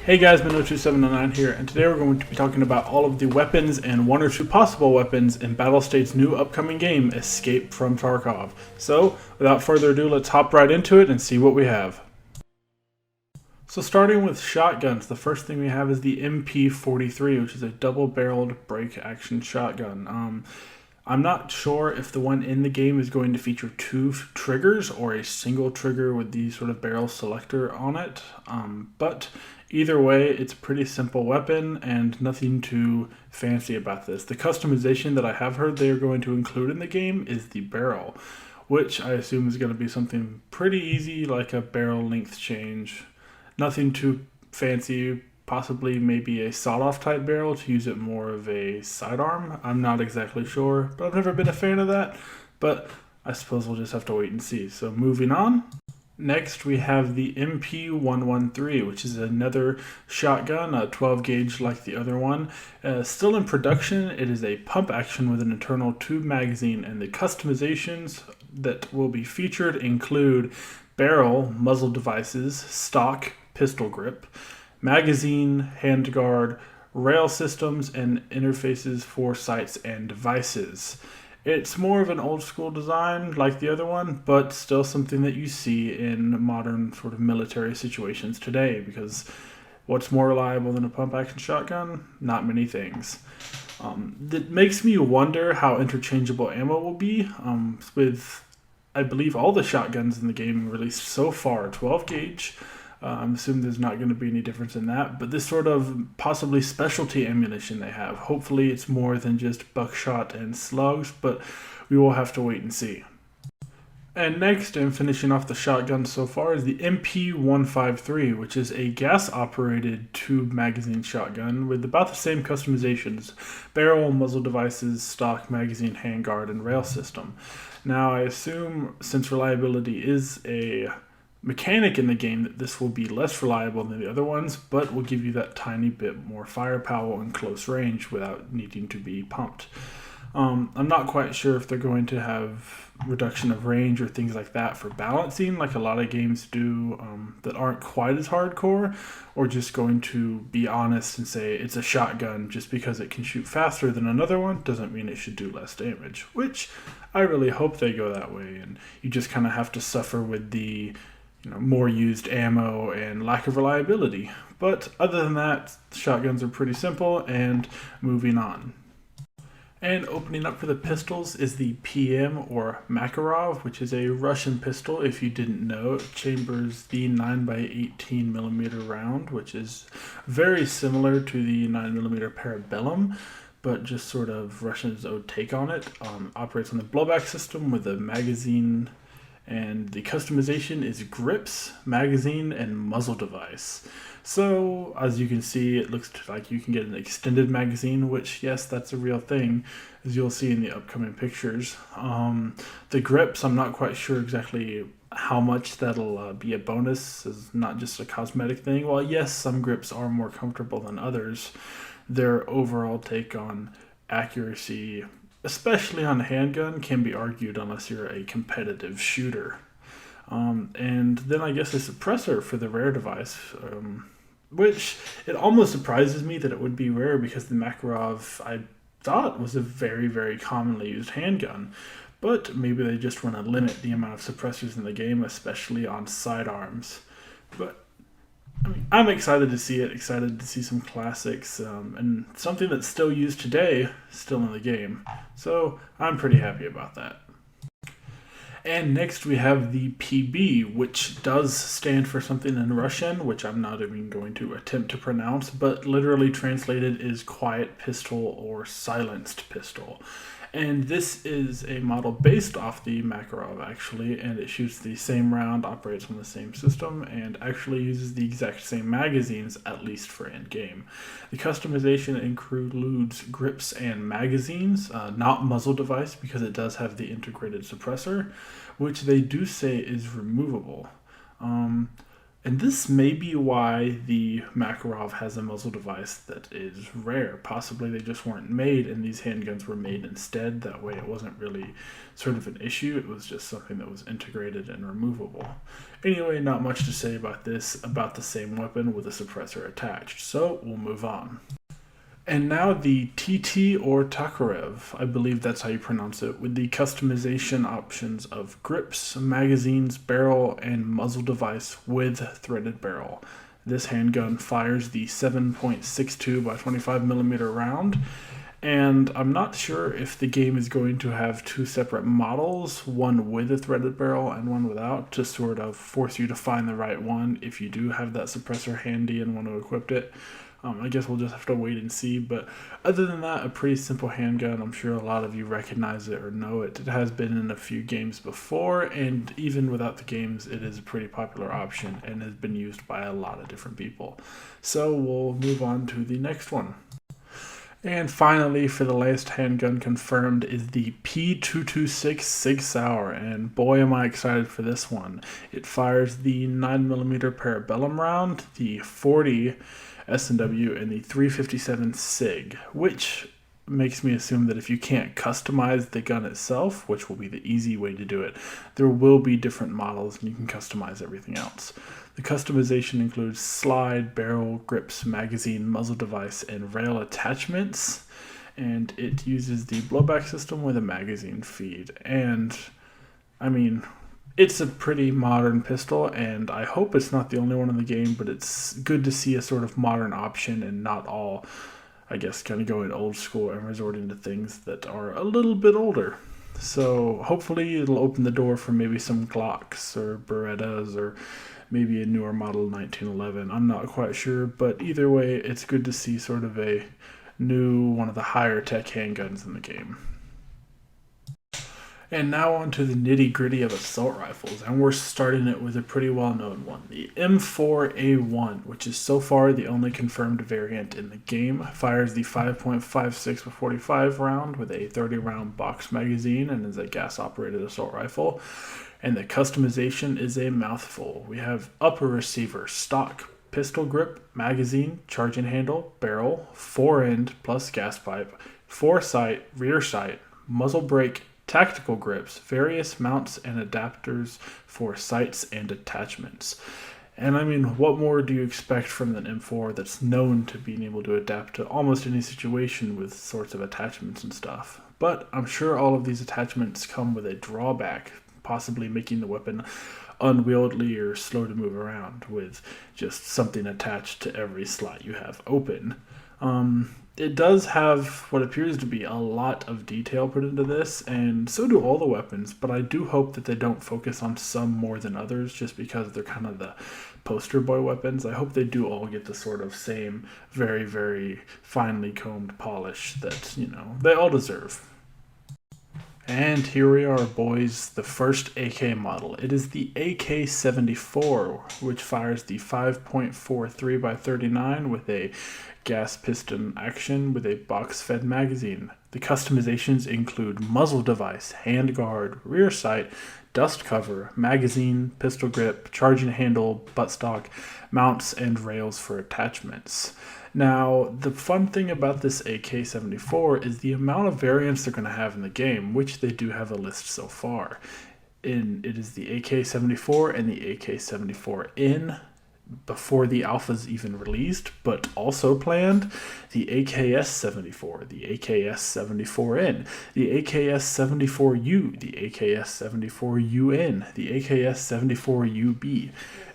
Hey guys, Minnow2709 here, and today we're going to be talking about all of the weapons and one or two possible weapons in Battlestate's new upcoming game, Escape from Tarkov. So, without further ado, let's hop right into it and see what we have. So starting with shotguns, the first thing we have is the MP43, which is a double-barreled break-action shotgun. I'm not sure if the one in the game is going to feature two triggers or a single trigger with the sort of barrel selector on it, but either way, it's a pretty simple weapon and nothing too fancy about this. The customization that I have heard they are going to include in the game is the barrel, which I assume is going to be something pretty easy, like a barrel length change. Nothing too fancy, possibly maybe a sawed-off type barrel to use it more of a sidearm. I'm not exactly sure, but I've never been a fan of that. But I suppose we'll just have to wait and see. So moving on. Next, we have the MP113, which is another shotgun, a 12 gauge like the other one. Still in production, it is a pump action with an internal tube magazine, and the customizations that will be featured include barrel, muzzle devices, stock, pistol grip, magazine, handguard, rail systems, and interfaces for sights and devices. It's more of an old school design like the other one, but still something that you see in modern sort of military situations today, because what's more reliable than a pump action shotgun? Not many things. That makes me wonder how interchangeable ammo will be with, I believe, all the shotguns in the game released so far, 12 gauge. I'm assuming there's not going to be any difference in that, but this sort of possibly specialty ammunition they have, hopefully it's more than just buckshot and slugs, but we will have to wait and see. And next, and finishing off the shotgun so far, is the MP153, which is a gas-operated tube magazine shotgun with about the same customizations: barrel, muzzle devices, stock, magazine, handguard, and rail system. Now, I assume since reliability is a mechanic in the game that this will be less reliable than the other ones, but will give you that tiny bit more firepower in close range without needing to be pumped. I'm not quite sure if they're going to have reduction of range or things like that for balancing, like a lot of games do that aren't quite as hardcore, or just going to be honest and say it's a shotgun just because it can shoot faster than another one doesn't mean it should do less damage, which I really hope they go that way, and you just kind of have to suffer with the more used ammo and lack of reliability. But other than that, shotguns are pretty simple, and moving on. And opening up for the pistols is the PM or Makarov, which is a Russian pistol. If you didn't know, it chambers the 9x18mm round, which is very similar to the 9mm Parabellum, but just sort of Russia's own take on it. Operates on the blowback system with a magazine, and the customization is grips, magazine, and muzzle device. So, as you can see, it looks like you can get an extended magazine, which, yes, that's a real thing, as you'll see in the upcoming pictures. The grips, I'm not quite sure exactly how much that'll be a bonus, is not just a cosmetic thing. While, yes, some grips are more comfortable than others, their overall take on accuracy, especially on a handgun, can be argued unless you're a competitive shooter. And then I guess a suppressor for the rare device, which it almost surprises me that it would be rare, because the Makarov I thought was a very, very commonly used handgun. But maybe they just want to limit the amount of suppressors in the game, especially on sidearms. But I mean, I'm excited to see it, excited to see some classics, and something that's still used today, still in the game. So I'm pretty happy about that. And next we have the PB, which does stand for something in Russian, which I'm not even going to attempt to pronounce, but literally translated is quiet pistol or silenced pistol. And this is a model based off the Makarov, actually, and it shoots the same round, operates on the same system, and actually uses the exact same magazines, at least for endgame. The customization includes grips and magazines, not muzzle device, because it does have the integrated suppressor, which they do say is removable. And this may be why the Makarov has a muzzle device that is rare. Possibly they just weren't made and these handguns were made instead. That way it wasn't really sort of an issue. It was just something that was integrated and removable. Anyway, not much to say about this, about the same weapon with a suppressor attached, so we'll move on. And now the TT or Tokarev, I believe that's how you pronounce it, with the customization options of grips, magazines, barrel, and muzzle device with threaded barrel. This handgun fires the 7.62 by 25mm round, and I'm not sure if the game is going to have two separate models, one with a threaded barrel and one without, to sort of force you to find the right one if you do have that suppressor handy and want to equip it. I guess we'll just have to wait and see, but other than that, a pretty simple handgun. I'm sure a lot of you recognize it or know it. It has been in a few games before, and even without the games, it is a pretty popular option and has been used by a lot of different people. So we'll move on to the next one. And finally, for the last handgun confirmed, is the P226 Sig Sauer, and boy am I excited for this one. It fires the 9mm Parabellum round, the 40 S&W, and the 357 SIG, which makes me assume that if you can't customize the gun itself, which will be the easy way to do it, there will be different models and you can customize everything else. The customization includes slide, barrel, grips, magazine, muzzle device, and rail attachments, and it uses the blowback system with a magazine feed. And I mean, it's a pretty modern pistol, and I hope it's not the only one in the game, but it's good to see a sort of modern option and not all, I guess, kind of going old school and resorting to things that are a little bit older. So hopefully it'll open the door for maybe some Glocks or Berettas or maybe a newer model 1911. I'm not quite sure, but either way, it's good to see sort of a new, one of the higher tech handguns in the game. And now on to the nitty-gritty of assault rifles, and we're starting it with a pretty well-known one, the M4A1, which is so far the only confirmed variant in the game. Fires the 5.56 by 45 round with a 30-round box magazine and is a gas-operated assault rifle. And the customization is a mouthful. We have upper receiver, stock, pistol grip, magazine, charging handle, barrel, fore-end plus gas pipe, foresight, rear sight, muzzle brake, tactical grips, various mounts and adapters for sights and attachments. And I mean, what more do you expect from an M4 that's known to being able to adapt to almost any situation with sorts of attachments and stuff? But I'm sure all of these attachments come with a drawback, possibly making the weapon unwieldy or slow to move around with just something attached to every slot you have open. It does have what appears to be a lot of detail put into this, and so do all the weapons, but I do hope that they don't focus on some more than others just because they're kind of the poster boy weapons. I hope they do all get the sort of same very, very finely combed polish that, you know, they all deserve. And here we are, boys, the first AK model. It is the AK-74, which fires the 5.43 by 39 with a gas piston action with a box-fed magazine. The customizations include muzzle device, handguard, rear sight, dust cover, magazine, pistol grip, charging handle, buttstock, mounts, and rails for attachments. Now, the fun thing about this AK-74 is the amount of variants they're going to have in the game, which they do have a list so far. It is the AK-74 and the AK-74N before the alpha's even released, but also planned the AKS-74, the AKS-74N, the AKS-74U, the AKS-74UN, the AKS-74UB.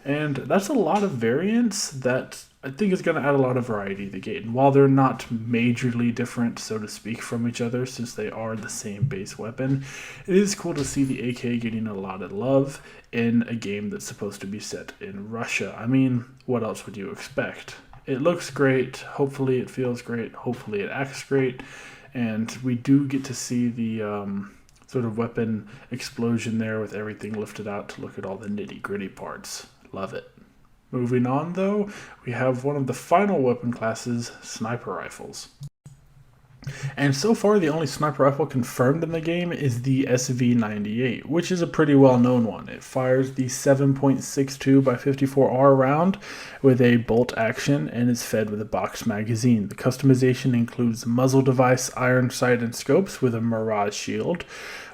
And that's a lot of variants that I think is going to add a lot of variety to the game. And while they're not majorly different, so to speak, from each other, since they are the same base weapon, it is cool to see the AK getting a lot of love in a game that's supposed to be set in Russia. I mean, what else would you expect? It looks great, hopefully it feels great, hopefully it acts great, and we do get to see the sort of weapon explosion there with everything lifted out to look at all the nitty-gritty parts. Love it. Moving on, though, we have one of the final weapon classes, sniper rifles. And so far, the only sniper rifle confirmed in the game is the SV98, which is a pretty well-known one. It fires the 7.62 by 54R round with a bolt action and is fed with a box magazine. The customization includes muzzle device, iron sight, and scopes with a Mirage shield,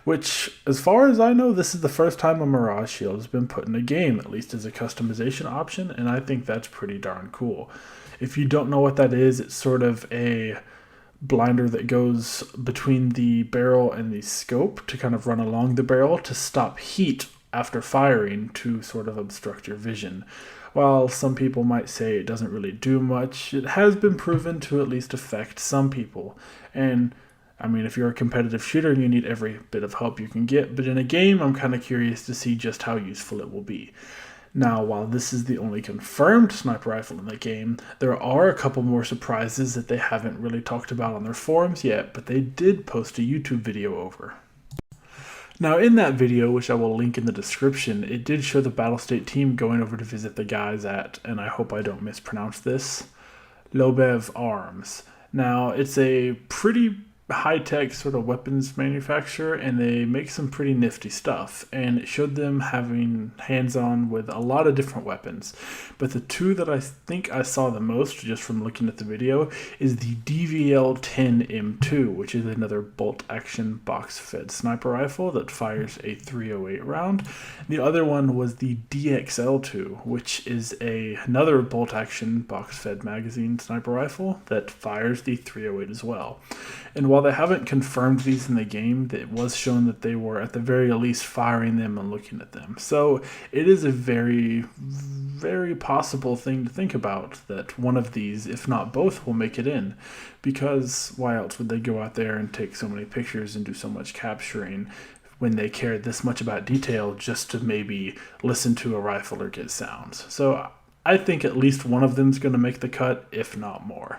which, as far as I know, this is the first time a Mirage shield has been put in a game, at least as a customization option, and I think that's pretty darn cool. If you don't know what that is, it's sort of a blinder that goes between the barrel and the scope to kind of run along the barrel to stop heat after firing to sort of obstruct your vision. While some people might say it doesn't really do much, it has been proven to at least affect some people. And I mean, if you're a competitive shooter, you need every bit of help you can get, but in a game, I'm kind of curious to see just how useful it will be. Now, while this is the only confirmed sniper rifle in the game, there are a couple more surprises that they haven't really talked about on their forums yet, but they did post a YouTube video over. Now, in that video, which I will link in the description, it did show the Battlestate team going over to visit the guys at, and I hope I don't mispronounce this, Lobev Arms. Now, it's a pretty high-tech sort of weapons manufacturer, and they make some pretty nifty stuff, and it showed them having hands-on with a lot of different weapons. But the two that I think I saw the most just from looking at the video is the DVL-10M2, which is another bolt-action box-fed sniper rifle that fires a 308 round. The other one was the DXL-2, which is another bolt-action box-fed magazine sniper rifle that fires the 308 as well. And while they haven't confirmed these in the game, it was shown that they were at the very least firing them and looking at them. So it is a very, very possible thing to think about that one of these, if not both, will make it in. Because why else would they go out there and take so many pictures and do so much capturing when they cared this much about detail just to maybe listen to a rifle or get sounds? So I think at least one of them is going to make the cut, if not more.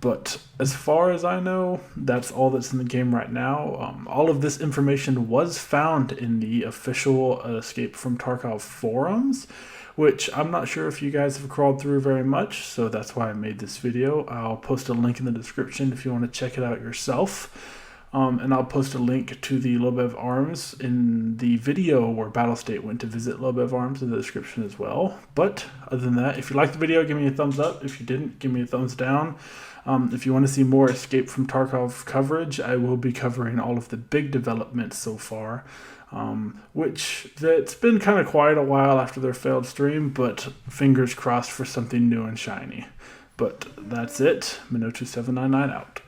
But as far as I know, that's all that's in the game right now. All of this information was found in the official Escape from Tarkov forums, which I'm not sure if you guys have crawled through very much, so that's why I made this video. I'll post a link in the description if you want to check it out yourself. And I'll post a link to the Lobev Arms in the video where Battlestate went to visit Lobev Arms in the description as well. But other than that, if you liked the video, give me a thumbs up. If you didn't, give me a thumbs down. If you want to see more Escape from Tarkov coverage, I will be covering all of the big developments so far, which it's been kind of quiet a while after their failed stream, but fingers crossed for something new and shiny. But that's it. Minnow2799 out.